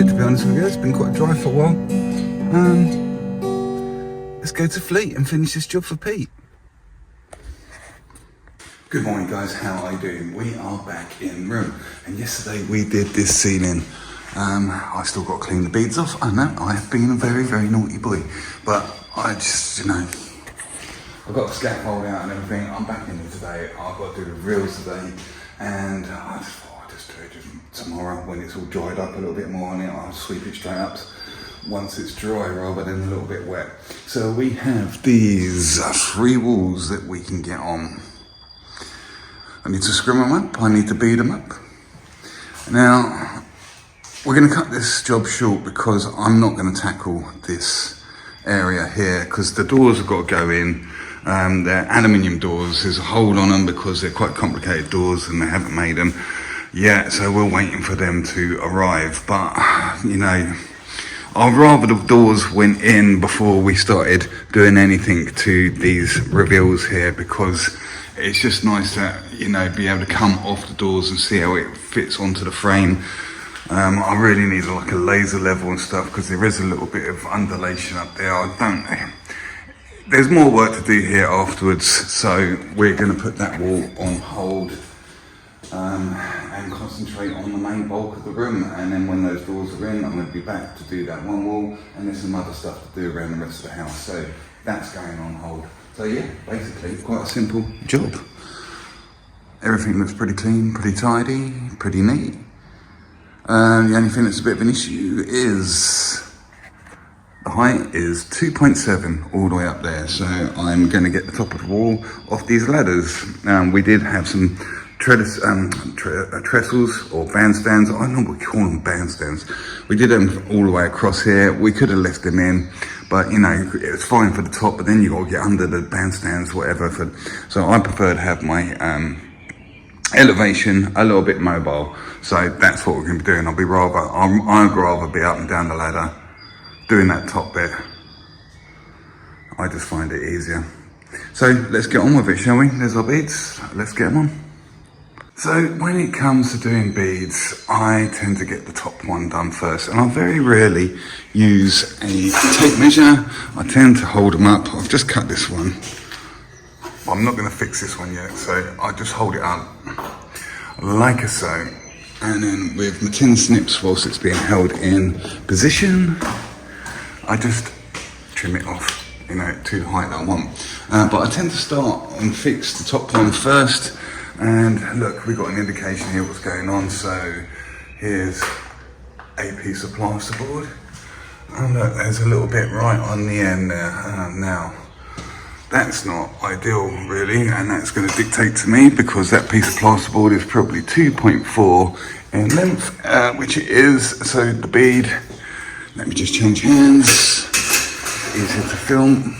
bit, to be honest with you. It's been quite dry for a while. Let's go to Fleet and finish this job for Pete. Good morning guys, how are you doing? We are back in room, and yesterday we did this ceiling. I still got to clean the beads off. I know, I have been a very, very naughty boy, but I just, you know, I've got the scaffold out and everything. I'm back in here today. I've got to do the reels today, and I just thought I'd just do it tomorrow when it's all dried up a little bit more on it. I'll sweep it straight up once it's dry rather than a little bit wet. So we have these 3 walls that we can get on. I need to scrim them up, I need to bead them up. Now, we're going to cut this job short because I'm not going to tackle this area here because the doors have got to go in. They're aluminium doors. There's a hold on them because they're quite complicated doors and they haven't made them yet, so we're waiting for them to arrive. But, you know, I'd rather the doors went in before we started doing anything to these reveals here, because it's just nice to, you know, be able to come off the doors and see how it fits onto the frame. I really need like a laser level and stuff because there is a little bit of undulation up there. There's more work to do here afterwards, so we're going to put that wall on hold and concentrate on the main bulk of the room. And then when those doors are in, I'm going to be back to do that one wall, and there's some other stuff to do around the rest of the house. So that's going on hold. So yeah, basically quite a simple job. Everything looks pretty clean, pretty tidy, pretty neat. The only thing that's a bit of an issue is the height is 2.7 all the way up there. So I'm going to get the top of the wall off these ladders. We did have some trestles or bandstands. I don't know what we call them, bandstands. We did them all the way across here. We could have left them in, but you know, it's fine for the top, but then you got to get under the bandstands, whatever. So I prefer to have my elevation a little bit mobile. So that's what we're going to be doing. I'd rather be up and down the ladder doing that top bit. I just find it easier. So let's get on with it, shall we? There's our beads. Let's get them on. So when it comes to doing beads, I tend to get the top one done first, and I very rarely use a tape measure. I tend to hold them up. I've just cut this one. I'm not going to fix this one yet, so I just hold it up like so, and then with my tin snips, whilst it's being held in position, I just trim it off, you know, to the height that I want. But I tend to start and fix the top one first. And look, we've got an indication here what's going on. So here's a piece of plasterboard, and look, there's a little bit right on the end there. Now, that's not ideal really, and that's going to dictate to me because that piece of plasterboard is probably 2.4 in length, which it is. So the bead, let me just change hands, easier to film.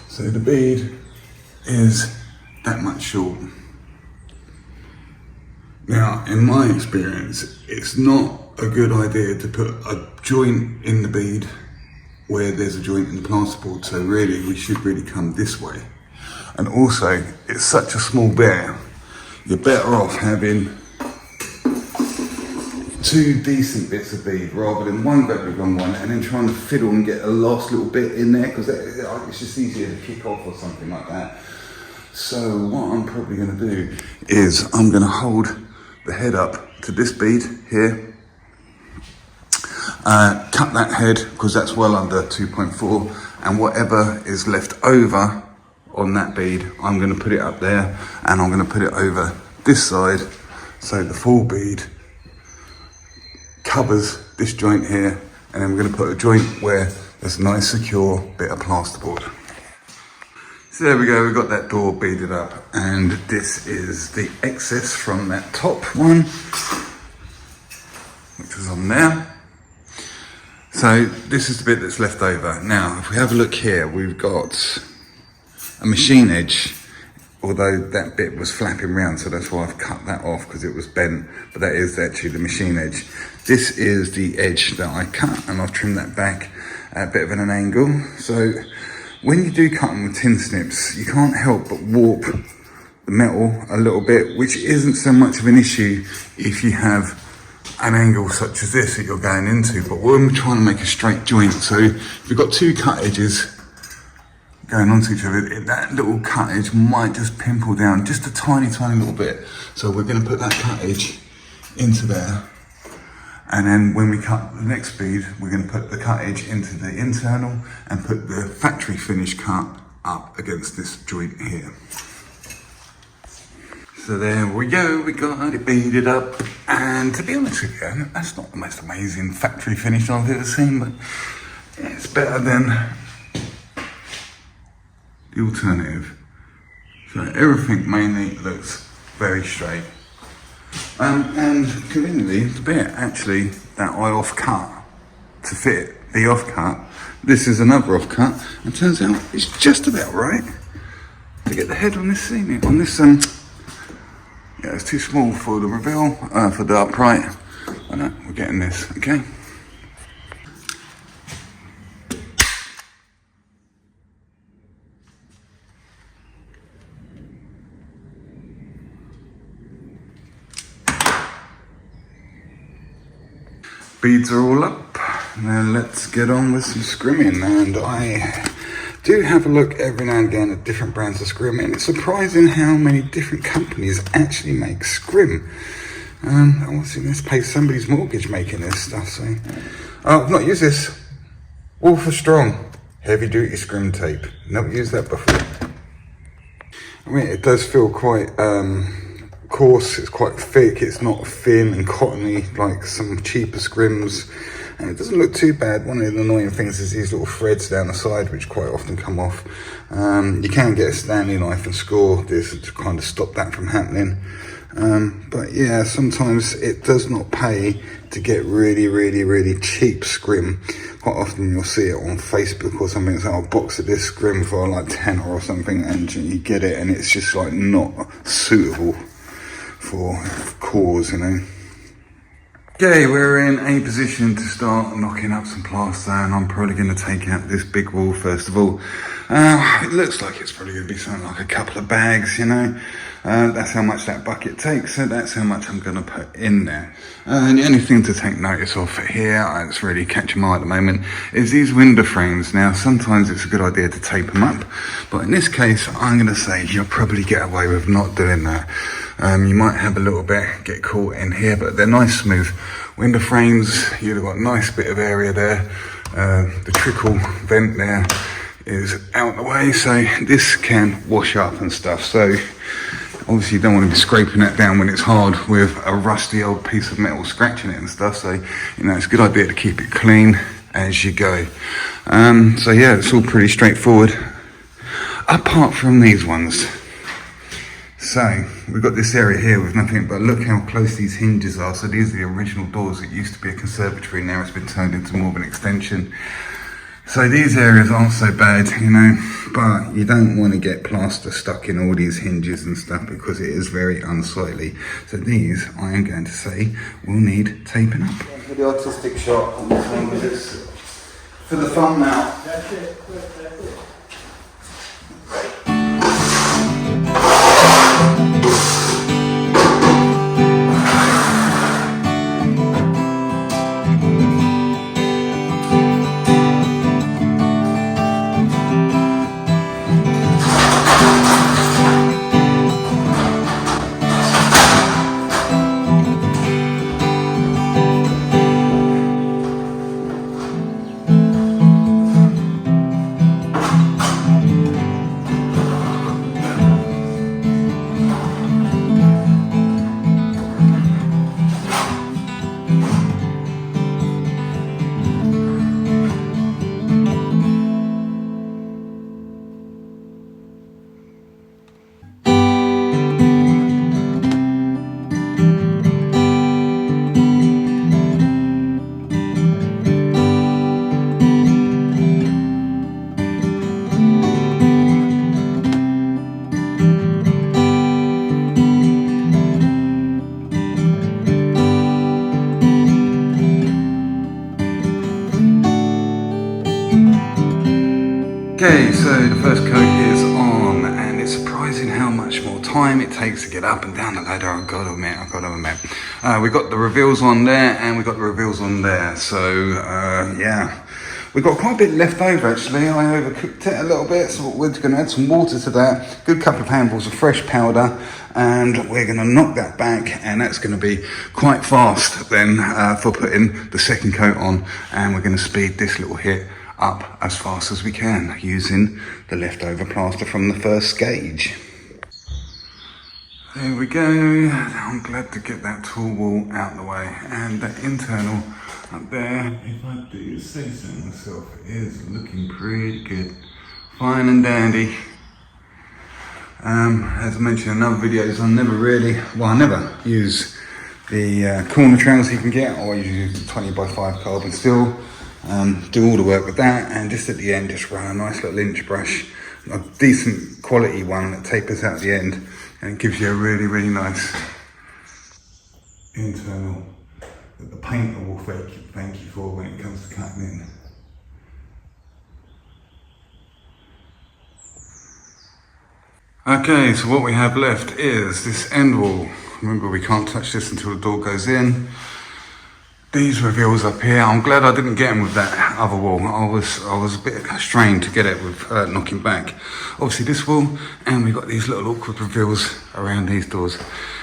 So the bead is that much short. Now, in my experience, it's not a good idea to put a joint in the bead where there's a joint in the plasterboard. So really, we should really come this way. And also, it's such a small bit, you're better off having 2 decent bits of bead rather than one great big long one and then trying to fiddle and get a last little bit in there, because it's just easier to kick off or something like that. So what I'm probably going to do is I'm going to hold the head up to this bead here, cut that head because that's well under 2.4, and whatever is left over on that bead, I'm going to put it up there, and I'm going to put it over this side, so the full bead covers this joint here, and then we're going to put a joint where there's a nice secure bit of plasterboard. So there we go, we've got that door beaded up, and this is the excess from that top one, which was on there. So this is the bit that's left over. Now, if we have a look here, we've got a machine edge, although that bit was flapping around, so that's why I've cut that off, because it was bent, but that is actually the machine edge. This is the edge that I cut, and I've trimmed that back at a bit of an angle. So when you do cut them with tin snips, you can't help but warp the metal a little bit, which isn't so much of an issue if you have an angle such as this that you're going into, but we're trying to make a straight joint. So if you've got two cut edges going onto each other, that little cut edge might just pimple down just a tiny little bit. So we're going to put that cut edge into there, and then when we cut the next bead, we're going to put the cut edge into the internal and put the factory finish cut up against this joint here. So there we go, we got it beaded up, and to be honest with you, that's not the most amazing factory finish I've ever seen, but it's better than the alternative. So everything mainly looks very straight. And conveniently, the bit actually that I off cut to fit the off cut, this is another off cut, and turns out it's just about right to get the head on this ceiling, on this yeah, it's too small for the reveal, for the upright. I know, we're getting this, okay? Beads are all up. Now let's get on with some scrimming, and I do have a look every now and again at different brands of scrim, and it's surprising how many different companies actually make scrim. Obviously this pays somebody's mortgage making this stuff, so I've not used this. Wolfer Strong heavy duty scrim tape, never used that before. I mean, it does feel quite coarse, it's quite thick, it's not thin and cottony like some cheaper scrims, and it doesn't look too bad. One of the annoying things is these little threads down the side which quite often come off. You can get a Stanley knife and score this to kind of stop that from happening, but yeah, sometimes it does not pay to get really cheap scrim. Quite often you'll see it on Facebook or something, it's like a box of this scrim for like £10 or something, and you get it and it's just like not suitable for cores, you know. Okay, we're in a position to start knocking up some plaster, and I'm probably going to take out this big wall first of all. It looks like it's probably going to be something like a couple of bags, you know. That's how much that bucket takes, so that's how much I'm going to put in there. And the only thing to take notice of here, it's really catching my eye at the moment, is these window frames. Now, sometimes it's a good idea to tape them up, but in this case, I'm going to say you'll probably get away with not doing that. You might have a little bit get caught in here, but they're nice smooth window frames. You've got a nice bit of area there. The trickle vent there is out the way, so this can wash up and stuff. So obviously you don't want to be scraping that down when it's hard with a rusty old piece of metal scratching it and stuff. So, you know, it's a good idea to keep it clean as you go. So yeah, it's all pretty straightforward, apart from these ones. So we've got this area here with nothing, but look how close these hinges are. So these are the original doors. It used to be a conservatory, now it's been turned into more of an extension. So these areas aren't so bad, you know, but you don't want to get plaster stuck in all these hinges and stuff because it is very unsightly. So these, I am going to say, will need taping up. For the artistic shot on this one, with this for the thumbnail. That's it. That's it. time it takes to get up and down the ladder, I've got to admit. We got the reveals on there and we got the reveals on there. So yeah, we got quite a bit left over actually. I overcooked it a little bit, so we're going to add some water to that. Good couple of handfuls of fresh powder, and we're going to knock that back, and that's going to be quite fast then for putting the second coat on. And we're going to speed this little hit up as fast as we can using the leftover plaster from the first gauge. There we go. I'm glad to get that tool wall out of the way, and the internal up there, if I do say so myself, is looking pretty good. Fine and dandy. As I mentioned in other videos, I never use the corner trowels you can get. I always use the 20x5 carbon steel. Do all the work with that, and just at the end just run a nice little inch brush, a decent quality one that tapers out the end, and it gives you a really nice internal that the painter will thank you for when it comes to cutting in. Okay, so what we have left is this end wall. Remember, we can't touch this until the door goes in. These reveals up here, I'm glad I didn't get them with that other wall. I was a bit strained to get it with knocking back. Obviously this wall, and we got these little awkward reveals around these doors.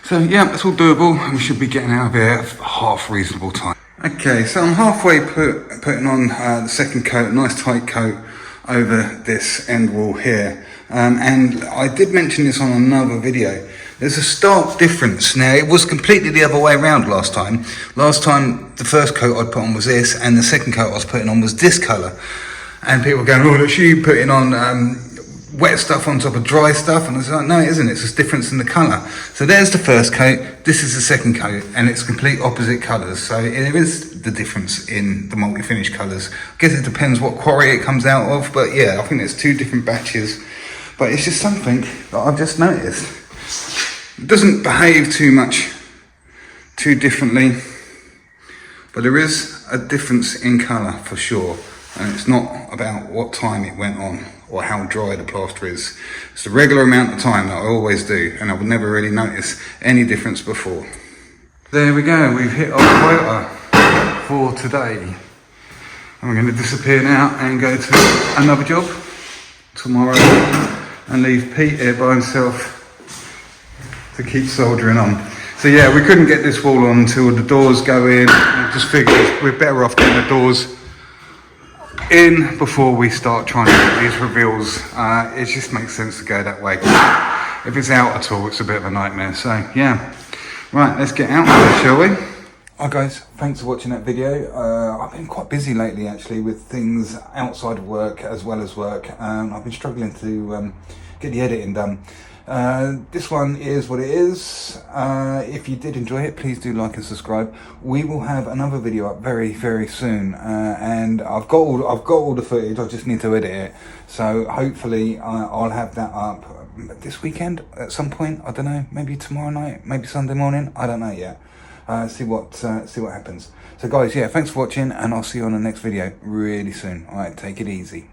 So yeah, that's all doable, and we should be getting out of here at half reasonable time. Okay, so I'm halfway putting on the second coat, a nice tight coat over this end wall here. And I did mention this on another video. There's a stark difference. Now, it was completely the other way around last time. Last time, the first coat I'd put on was this, and the second coat I was putting on was this colour. And people were going, oh, look, you putting on wet stuff on top of dry stuff. And I was like, no, it isn't. It's just difference in the colour. So there's the first coat, this is the second coat, and it's complete opposite colours. So there is the difference in the multi-finish colours. I guess it depends what quarry it comes out of, but yeah, I think there's 2 different batches. But it's just something that I've just noticed. It doesn't behave too differently, but there is a difference in colour for sure, and it's not about what time it went on or how dry the plaster is. It's the regular amount of time that I always do, and I would never really notice any difference before. There we go, we've hit our quota for today. And we're going to disappear now and go to another job tomorrow and leave Pete here by himself to keep soldering on. So yeah, we couldn't get this wall on until the doors go in. I just figured we're better off getting the doors in before we start trying to get these reveals. It just makes sense to go that way. If it's out at all, it's a bit of a nightmare. So yeah, right, let's get out there, shall we? Hi guys, thanks for watching that video. I've been quite busy lately actually with things outside of work as well as work. I've been struggling to get the editing done. This one is what it is. If you did enjoy it, please do like and subscribe. We will have another video up very soon, and I've got all the footage. I just need to edit it. So hopefully I'll have that up this weekend at some point. I don't know, maybe tomorrow night, maybe Sunday morning. I don't know yet. See what happens. So guys, yeah, thanks for watching, and I'll see you on the next video really soon. All right, take it easy.